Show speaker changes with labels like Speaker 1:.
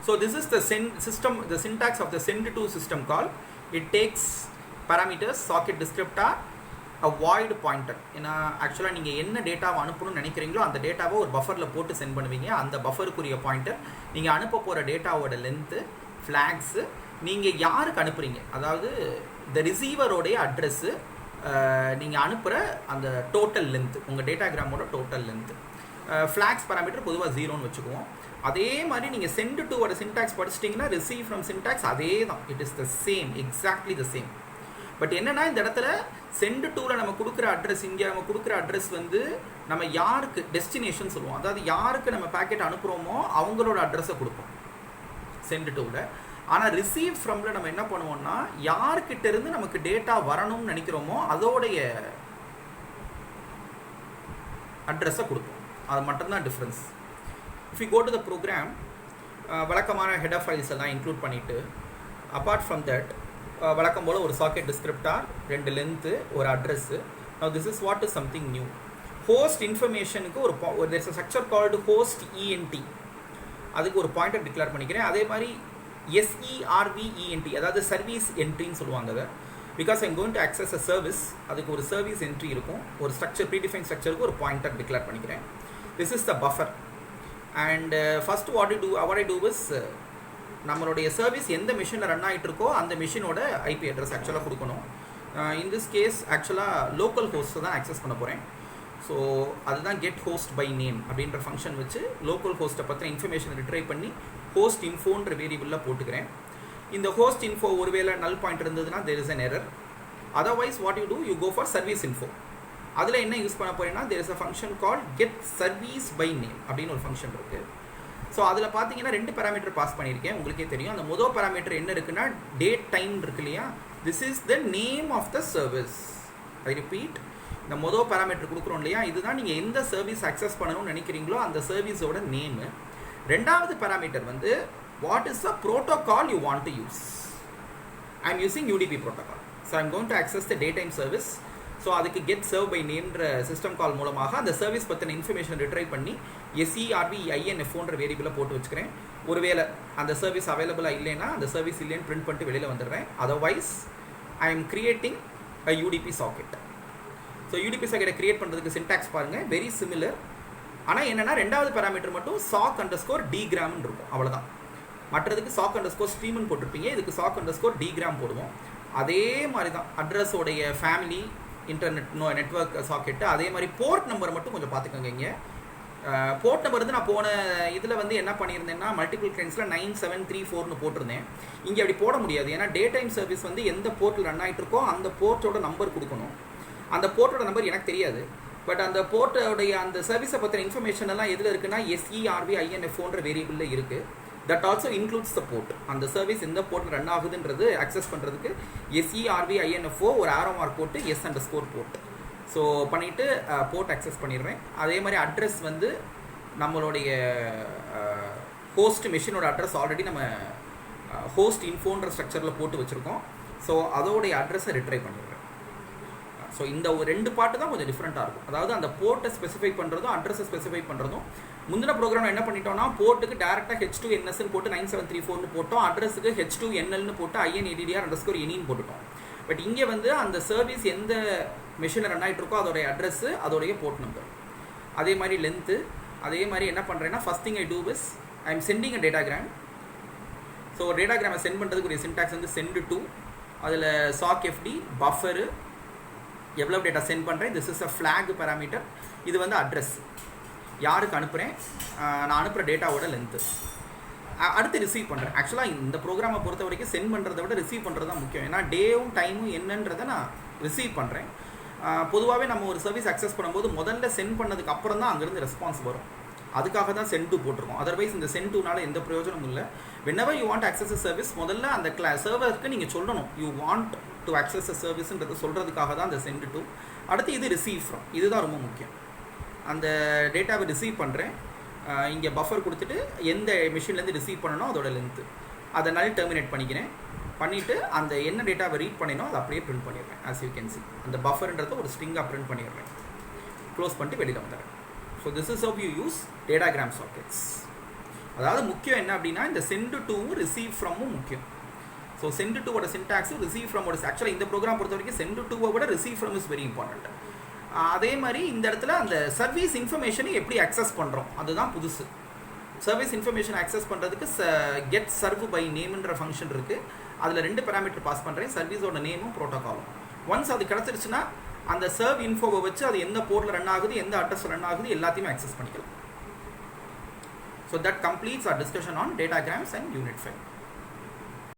Speaker 1: So this is the system, the syntax of the send to system call. It takes parameters, socket descriptor, a void pointer. ஏன்னா ஆக்சுவலாக நீங்கள் என்ன டேட்டாவை அனுப்பணும்னு நினைக்கிறீங்களோ அந்த டேட்டாவை ஒரு பஃபரில் போட்டு சென்ட் பண்ணுவீங்க. அந்த பஃபருக்குரிய பாயிண்டர், நீங்கள் அனுப்ப போகிற டேட்டாவோட லென்த்து, ஃப்ளாக்ஸு, நீங்கள் யாருக்கு அனுப்புகிறீங்க, அதாவது இந்த ரிசீவரோடைய அட்ரெஸ்ஸு, நீங்கள் அனுப்புகிற அந்த டோட்டல் லென்த்து, உங்கள் டேட்டாகிராமோட டோட்டல் லென்த்து. ஃப்ளாக்ஸ் பேராமீட்டர் பொதுவாக 0ன்னு வச்சுக்குவோம். அதே மாதிரி நீங்கள் சென்ட் டுவோட சின்டாக்ஸ் படிச்சிட்டிங்கன்னா ரிசீவ் ஃப்ரம் சின்டாக்ஸ் அதே தான். It is the same, exactly the same. But என்னன்னா இந்த இடத்துல சென்ட் டூவில் நம்ம கொடுக்குற அட்ரஸ், இங்கே நம்ம கொடுக்குற அட்ரஸ் வந்து நம்ம யாருக்கு டெஸ்டினேஷன் சொல்லுவோம், அதாவது யாருக்கு நம்ம பேக்கெட் அனுப்புகிறோமோ அவங்களோட அட்ரஸை கொடுப்போம் சென்ட் டூவில். ஆனால் ரிசீவ் ஃப்ரம்ல நம்ம என்ன பண்ணுவோம்னா யார்கிட்ட இருந்து நமக்கு டேட்டா வரணும்னு நினைக்கிறோமோ அதோடைய அட்ரஸை கொடுப்போம். அது மட்டும்தான் difference. If you go to the program, வழக்கமான ஹெடர் ஃபைல்ஸ் எல்லாம் இன்க்ளூட் பண்ணிவிட்டு, அப்பார்ட் ஃப்ரம் தட் வழக்கம் போல் ஒரு சாக்கெட் டிஸ்கிரிப்டார், 2 லென்த்து, ஒரு address. Now this is what is something new. Host இன்ஃபர்மேஷனுக்கு ஒரு there's a structure called host ENT, அதுக்கு ஒரு பாயிண்டர் டிக்ளேர் பண்ணிக்கிறேன். அதே மாதிரி SERVENT, அதாவது சர்வீஸ் என்ட்ரின்னு சொல்லுவாங்க அதை. Because I'm going to access a service, அதுக்கு ஒரு சர்வீஸ் என்ட்ரி இருக்கும். ஒரு ஸ்ட்ரக்சர், ப்ரீடிஃபைன் ஸ்ட்ரக்சருக்கு ஒரு பாயிண்டர் டிக்ளேர் பண்ணிக்கிறேன். This is the buffer. And first what I do is நம்மளுடைய சர்வீஸ் எந்த மிஷினில் ரன் ஆகிட்டு இருக்கோ அந்த மிஷினோட ஐபி அட்ரஸ் ஆக்சுவலாக கொடுக்கணும். இன் திஸ் கேஸ் ஆக்சுவலாக லோக்கல் ஹோஸ்ட்டை தான் ஆக்சஸ் பண்ண போகிறேன். ஸோ அதுதான் கெட் ஹோஸ்ட் பை நேம் அப்படின்ற ஃபங்க்ஷன் வச்சு லோக்கல் ஹோஸ்ட்டை பற்றின இன்ஃபர்மேஷனை ரிட்ரைவ் பண்ணி ஹோஸ்ட் இன்ஃபோன்ற வேரியபிளில் போட்டுக்கிறேன். இந்த ஹோஸ்ட் இன்ஃபோ ஒருவேளை நல் பாயிண்ட் இருந்ததுன்னா there is an error. Otherwise what you do, you go for service info. அதில் என்ன யூஸ் பண்ண போகிறேன்னா there is a function called get service by name அப்படின்னு ஒரு ஃபங்க்ஷன் இருக்குது. ஸோ அதில் பார்த்தீங்கன்னா 2 பேராமீட்டர் பாஸ் பண்ணியிருக்கேன். உங்களுக்கே தெரியும். அந்த முதல் பேராமீட்டர் என்ன இருக்குன்னா டேட் டைம் இருக்கு இல்லையா, this is the name of the service. I repeat, இந்த முதல் பேராமீட்டர் கொடுக்குறோம் இல்லையா, இதுதான் நீங்கள் எந்த சர்வீஸ் அக்சஸ் பண்ணணும்னு நினைக்கிறீங்களோ அந்த சர்வீஸோட நேமு. 2வது பேராமீட்டர் வந்து what is the protocol you want to use. I am using UDP protocol. So I am going to access the daytime service. So அதுக்கு கெட் சர்வ் பை நேம்ன்ற system call மூலமாக அந்த service பற்றின information retrieve பண்ணி SERVEINFன்ற வேரியபிளை போட்டு வச்சுக்கிறேன். ஒருவேளை அந்த சர்வீஸ் அவைலபிளாக இல்லைன்னா அந்த சர்வீஸ் இல்லைன்னு பிரிண்ட் பண்ணிட்டு வெளியில் வந்துடுறேன். Otherwise I am creating a UDP socket. So UDP சாக்கெட்டை கிரியேட் பண்ணுறதுக்கு சின்டாக்ஸ் பாருங்கள், வெரி சிமிலர். ஆனால் என்னென்னா 2வது பேராமீட்டர் மட்டும் sock_dgram இருக்கும், அவ்வளோதான். மற்றதுக்கு sock_streamன்னு போட்டிருப்பீங்க, இதுக்கு sock_dgram போடுவோம். அதே மாதிரி தான் அட்ரஸோடைய ஃபேமிலி, இன்டர்நெட் நெட்வொர்க் சாக்கெட்டு. அதே மாதிரி போர்ட் நம்பர் மட்டும் கொஞ்சம் பார்த்துக்கோங்க. இங்கே போர்ட் நம்பர் வந்து நான் போன இதில் வந்து என்ன பண்ணியிருந்தேன்னா மல்டிபிள் கிளைண்ட்ஸில் 9734ன்னு போட்டிருந்தேன். இங்கே அப்படி போட முடியாது. ஏன்னா டே டைம் சர்வீஸ் வந்து எந்த போர்ட்டில் ரன் ஆகிட்டு இருக்கோ அந்த போர்ட்டோட நம்பர் கொடுக்கணும். அந்த போர்ட்டோட நம்பர் எனக்கு தெரியாது. பட் அந்த போர்ட்டோடைய அந்த சர்வீஸை பற்றின இன்ஃபர்மேஷன் எல்லாம் எதில் இருக்குன்னா SERVEINFன்ற வேரியபிளில் இருக்குது. That also includes the port. அந்த சர்வீஸ் எந்த போர்ட் ரன் ஆகுதுன்றது அக்சஸ் பண்ணுறதுக்கு SERVEINFO ஒரு ஆரோ மார்க் போட்டு S__ போர்ட். ஸோ பண்ணிவிட்டு போர்ட் அக்சஸ் பண்ணிடுறேன். அதே மாதிரி அட்ரஸ் வந்து நம்மளுடைய ஹோஸ்ட் மிஷினோட அட்ரஸ் ஆல்ரெடி நம்ம ஹோஸ்ட் இன்ஃபோன்ற ஸ்ட்ரக்சரில் போட்டு வச்சுருக்கோம். ஸோ அதோடைய அட்ரஸை ரிட்ரைவ் பண்ணிடுறேன். ஸோ இந்த ஒரு 2 பாட்டு தான் கொஞ்சம் டிஃப்ரெண்ட்டாக இருக்கும். அதாவது அந்த போர்ட்டை ஸ்பெசிஃபை பண்ணுறதும் அட்ரஸை ஸ்பெசிஃபை பண்ணுறதும். முந்தின ப்ரோக்ராம் என்ன பண்ணிட்டோம்னா போர்ட்டுக்கு டேரெக்டாக H2NSன்னு போட்டு 9734ன்னு போட்டோம், அட்ரஸுக்கு H2NLன்னு போட்டு INADDR_any போட்டுட்டோம். பட் இங்கே வந்து அந்த சர்வீஸ் எந்த மிஷினில் ரன் ஆகிட்டு இருக்கோ அதோடைய அட்ரஸு, அதோடைய போர்ட் நம்பர், அதே மாதிரி லென்த்து. அதே மாதிரி என்ன பண்ணுறேன்னா first thing I do is I am sending a datagram. So டேட்டாகிராமை சென்ட் பண்ணுறதுக்கு ஒரு சின்டாக்ஸ் வந்து சென்ட் டு, அதில் sockfd பஃபரு எவ்வளோ டேட்டா சென்ட் பண்ணுறேன். This is a flag parameter. இது வந்து அட்ரஸ், யாருக்கு அனுப்புகிறேன், நான் அனுப்புகிற டேட்டாவோட லென்த்து. அடுத்து ரிசீவ் பண்ணுறேன். ஆக்சுவலாக இந்த ப்ரோக்ராமை பொறுத்த வரைக்கும் சென்ட் பண்ணுறதை விட ரிசீவ் பண்ணுறது தான் முக்கியம். ஏன்னா டேவும் டைமும் என்னன்றதை நான் ரிசீவ் பண்ணுறேன். பொதுவாகவே நம்ம ஒரு சர்வீஸ் அக்சஸ் பண்ணும்போது முதல்ல சென்ட் பண்ணதுக்கு அப்புறம் தான் அங்கேருந்து ரெஸ்பான்ஸ் வரும். அதுக்காக தான் சென்ட் டு போட்டிருக்கோம். அதர்வைஸ் இந்த சென்ட் டுனால எந்த பிரயோஜனமும் இல்லை. whenever you want to access a service முதல்ல அந்த சர்வருக்கு நீங்கள் சொல்லணும் you want to access a serviceன்றது சொல்கிறதுக்காக தான் அந்த சென்ட் டு. அடுத்து இது ரிசீவ் ஃப்ரம், இதுதான் ரொம்ப முக்கியம். அந்த டேட்டாவை ரிசீவ் பண்ணுறேன், இங்கே பஃபர் கொடுத்துட்டு எந்த மிஷின்லேருந்து ரிசீவ் பண்ணணும் அதோட லென்த்து அதை நல் டெர்மினேட் பண்ணிக்கிறேன். பண்ணிவிட்டு அந்த என்ன டேட்டாவை ரீட் பண்ணினோ அதை அப்படியே பிரிண்ட் பண்ணிடுறேன். ஆஸ் யூ கேன் சி அந்த பஃபர்ன்றதை ஒரு ஸ்ட்ரிங்காக பிரிண்ட் பண்ணிடுறேன். க்ளோஸ் பண்ணிட்டு வெளியில் வந்துடுறேன். So this is how you use datagram sockets. அதாவது முக்கியம் என்ன அப்படின்னா இந்த சென்ட் டுவும் ரிசீவ் ஃப்ரமும் முக்கியம். ஸோ சென்ட் டுவோட சின்டாக்ஸும் ரிசீவ் ஃப்ரமோட ஆக்சுவலாக இந்த ப்ரோக்ராம் பொறுத்த வரைக்கும் சென்ட் டுவை விட receive from is very important. அதே மாதிரி இந்த இடத்துல அந்த சர்வீஸ் இன்ஃபர்மேஷனை எப்படி அக்சஸ் பண்ணுறோம் அதுதான் புதுசு. சர்வீஸ் இன்ஃபர்மேஷன் அக்சஸ் பண்ணுறதுக்கு கெட் சர்வ் பை நேம்ன்ற ஃபங்க்ஷன் இருக்குது. அதில் 2 பேராமீட்டர் பாஸ் பண்ணுறேன், சர்வீஸோட நேமும் ப்ரோட்டோகாலும். ஒன்ஸ் அது கிடச்சிருச்சுன்னா அந்த சர்வ் இன்ஃபோவை வச்சு அது எந்த போர்ட்டில் ரன் ஆகுது, எந்த அட்ரஸ் ரன் ஆகுது எல்லாத்தையுமே அக்சஸ் பண்ணிக்கலாம். So that completes our discussion on datagrams and unit file.